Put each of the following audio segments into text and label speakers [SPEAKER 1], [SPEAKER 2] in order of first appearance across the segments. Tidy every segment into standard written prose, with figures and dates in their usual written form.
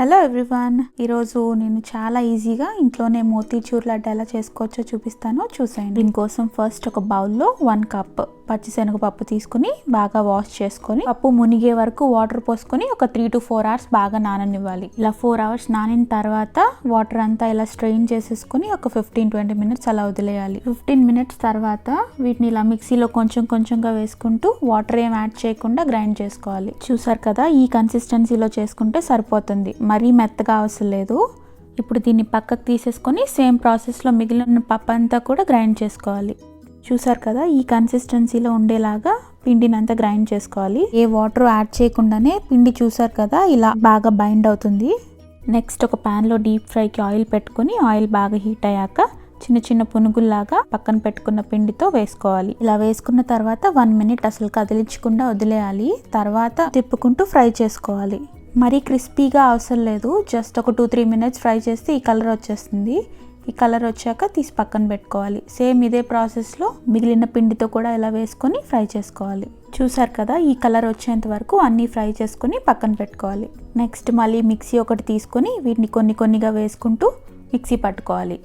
[SPEAKER 1] Hello everyone, ఈరోజు నేను చాలా ఈజీగా ఇంట్లోనే మోతీచూర్ లడ్డు ఎలా చేసుకోవచ్చో చూపిస్తాను, చూసేయండి. దీనికోసం ఫస్ట్ ఒక బౌల్లో 1 కప్ పచ్చిశనగపప్పు తీసుకుని బాగా వాష్ చేసుకొని పప్పు మునిగే వరకు వాటర్ పోసుకొని ఒక 3 to 4 hours బాగా నాననివ్వాలి. ఇలా 4 hours నానిన తర్వాత వాటర్ అంతా ఇలా స్ట్రెయిన్ చేసేసుకొని ఒక 15-20 minutes అలా వదిలేయాలి. 15 minutes తర్వాత వీటిని ఇలా మిక్సీలో కొంచెం కొంచెంగా వేసుకుంటూ వాటర్ ఏం యాడ్ చేయకుండా గ్రైండ్ చేసుకోవాలి. చూసారు కదా, ఈ కన్సిస్టెన్సీలో చేసుకుంటే సరిపోతుంది, మరీ మెత్తగా అవసరం లేదు. ఇప్పుడు దీన్ని పక్కకు తీసేసుకొని సేమ్ ప్రాసెస్లో మిగిలిన పప్పు అంతా కూడా గ్రైండ్ చేసుకోవాలి. చూసారు కదా, ఈ కన్సిస్టెన్సీలో ఉండేలాగా పిండిని అంతా గ్రైండ్ చేసుకోవాలి. ఏ వాటర్ యాడ్ చేయకుండానే పిండి చూసారు కదా ఇలా బాగా బైండ్ అవుతుంది. నెక్స్ట్ ఒక ప్యాన్లో డీప్ ఫ్రైకి ఆయిల్ పెట్టుకొని ఆయిల్ బాగా హీట్ అయ్యాక చిన్న చిన్న పునుగుల్లాగా పక్కన పెట్టుకున్న పిండితో వేసుకోవాలి. ఇలా వేసుకున్న తర్వాత 1 minute అసలు కదిలించకుండా వదిలేయాలి. తర్వాత తిప్పుకుంటూ ఫ్రై చేసుకోవాలి. మరీ క్రిస్పీగా అవసరం లేదు, జస్ట్ ఒక 2-3 minutes ఫ్రై చేస్తే ఈ కలర్ వచ్చేస్తుంది. ఈ కలర్ వచ్చాక తీసి పక్కన పెట్టుకోవాలి. సేమ్ ఇదే ప్రాసెస్లో మిగిలిన పిండితో కూడా ఇలా వేసుకొని ఫ్రై చేసుకోవాలి. చూసారు కదా, ఈ కలర్ వచ్చేంత వరకు అన్నీ ఫ్రై చేసుకొని పక్కన పెట్టుకోవాలి. నెక్స్ట్ మళ్ళీ మిక్సీ ఒకటి తీసుకొని వీటిని కొన్ని కొన్నిగా వేసుకుంటూ మిక్సీ పట్టుకోవాలి.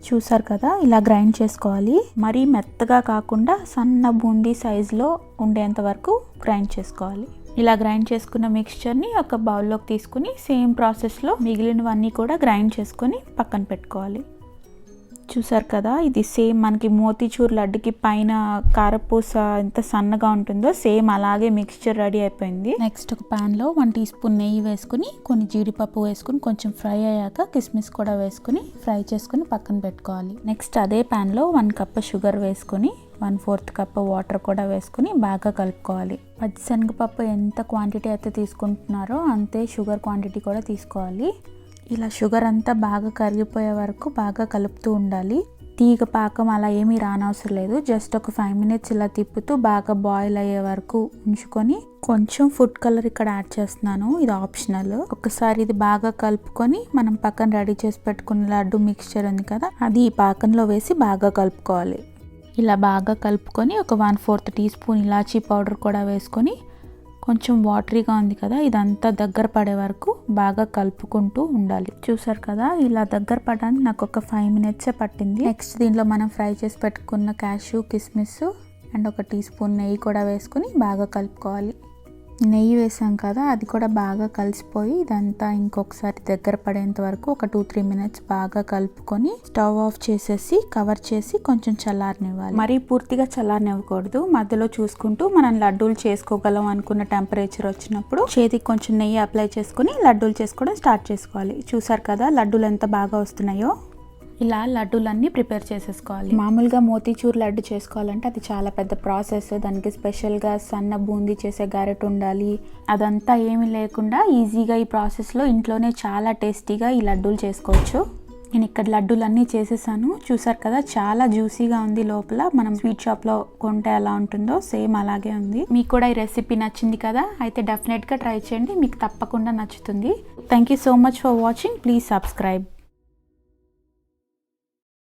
[SPEAKER 1] చూసారు కదా, ఇలా గ్రైండ్ చేసుకోవాలి. మరీ మెత్తగా కాకుండా సన్న బూందీ సైజులో ఉండేంత వరకు గ్రైండ్ చేసుకోవాలి. ఇలా గ్రైండ్ చేసుకున్న మిక్స్చర్ని ఒక బౌల్లోకి తీసుకుని సేమ్ ప్రాసెస్లో మిగిలినవన్నీ కూడా గ్రైండ్ చేసుకొని పక్కన పెట్టుకోవాలి. చూసారు కదా, ఇది సేమ్ మనకి మోతీచూర్ లడ్డుకి పైన కారపూస ఎంత సన్నగా ఉంటుందో సేమ్ అలాగే మిక్స్చర్ రెడీ అయిపోయింది. నెక్స్ట్ ఒక ప్యాన్లో 1 teaspoon నెయ్యి వేసుకుని కొన్ని జీడిపప్పు వేసుకుని కొంచెం ఫ్రై అయ్యాక కిస్మిస్ కూడా వేసుకుని ఫ్రై చేసుకుని పక్కన పెట్టుకోవాలి. నెక్స్ట్ అదే ప్యాన్లో 1 cup షుగర్ వేసుకొని 1/4 cup వాటర్ కూడా వేసుకుని బాగా కలుపుకోవాలి. పచ్చిశనగపప్పు ఎంత క్వాంటిటీ అయితే తీసుకుంటున్నారో అంతే షుగర్ క్వాంటిటీ కూడా తీసుకోవాలి. ఇలా షుగర్ అంతా బాగా కరిగిపోయే వరకు బాగా కలుపుతూ ఉండాలి. తీగ పాకం అలా ఏమీ రానవసరం లేదు, జస్ట్ ఒక 5 minutes ఇలా తిప్పుతూ బాగా బాయిల్ అయ్యే వరకు ఉంచుకొని కొంచెం ఫుడ్ కలర్ ఇక్కడ యాడ్ చేస్తున్నాను, ఇది ఆప్షనల్. ఒకసారి ఇది బాగా కలుపుకొని మనం పక్కన రెడీ చేసి పెట్టుకున్న లడ్డు మిక్స్చర్ ఉంది కదా, అది ఈ పాకంలో వేసి బాగా కలుపుకోవాలి. ఇలా బాగా కలుపుకొని ఒక 1/4 teaspoon ఇలాచీ పౌడర్ కూడా వేసుకొని కొంచెం వాటరీగా ఉంది కదా, ఇదంతా దగ్గర పడే వరకు బాగా కలుపుకుంటూ ఉండాలి. చూసారు కదా, ఇలా దగ్గర పడడానికి నాకు ఒక 5 minutes పట్టింది. నెక్స్ట్ దీనిలో మనం ఫ్రై చేసి పెట్టుకున్న క్యాష్యూ, కిస్మిస్ అండ్ ఒక teaspoon నెయ్యి కూడా వేసుకొని బాగా కలుపుకోవాలి. నెయ్యి వేసాం కదా, అది కూడా బాగా కలిసిపోయి ఇదంతా ఇంకొకసారి దగ్గర పడేంత వరకు ఒక 2-3 minutes బాగా కలుపుకొని స్టవ్ ఆఫ్ చేసేసి కవర్ చేసి కొంచెం చల్లారనివ్వాలి. మరీ పూర్తిగా చల్లారనివ్వకూడదు, మధ్యలో చూసుకుంటూ మనం లడ్డూలు చేసుకోగలం అనుకున్న టెంపరేచర్ వచ్చినప్పుడు చేతికి కొంచెం నెయ్యి అప్లై చేసుకుని లడ్డూలు చేసుకోవడం స్టార్ట్ చేసుకోవాలి. చూసారు కదా, లడ్డూలు ఎంత బాగా వస్తున్నాయో. ఇలా లడ్డూలన్నీ ప్రిపేర్ చేసేసుకోవాలి. మామూలుగా మోతీచూర్ లడ్డు చేసుకోవాలంటే అది చాలా పెద్ద ప్రాసెస్, దానికి స్పెషల్గా సన్న బూందీ చేసే గరెట్ ఉండాలి. అదంతా ఏమీ లేకుండా ఈజీగా ఈ ప్రాసెస్లో ఇంట్లోనే చాలా టేస్టీగా ఈ లడ్డూలు చేసుకోవచ్చు. నేను ఇక్కడ లడ్డూలన్నీ చేసేసాను. చూసారు కదా, చాలా జ్యూసీగా ఉంది లోపల. మనం స్వీట్ షాప్లో కొంటే ఎలా ఉంటుందో సేమ్ అలాగే ఉంది. మీకు కూడా ఈ రెసిపీ నచ్చింది కదా, అయితే డెఫినెట్గా ట్రై చేయండి, మీకు తప్పకుండా నచ్చుతుంది. Thank you so much for watching. Please subscribe.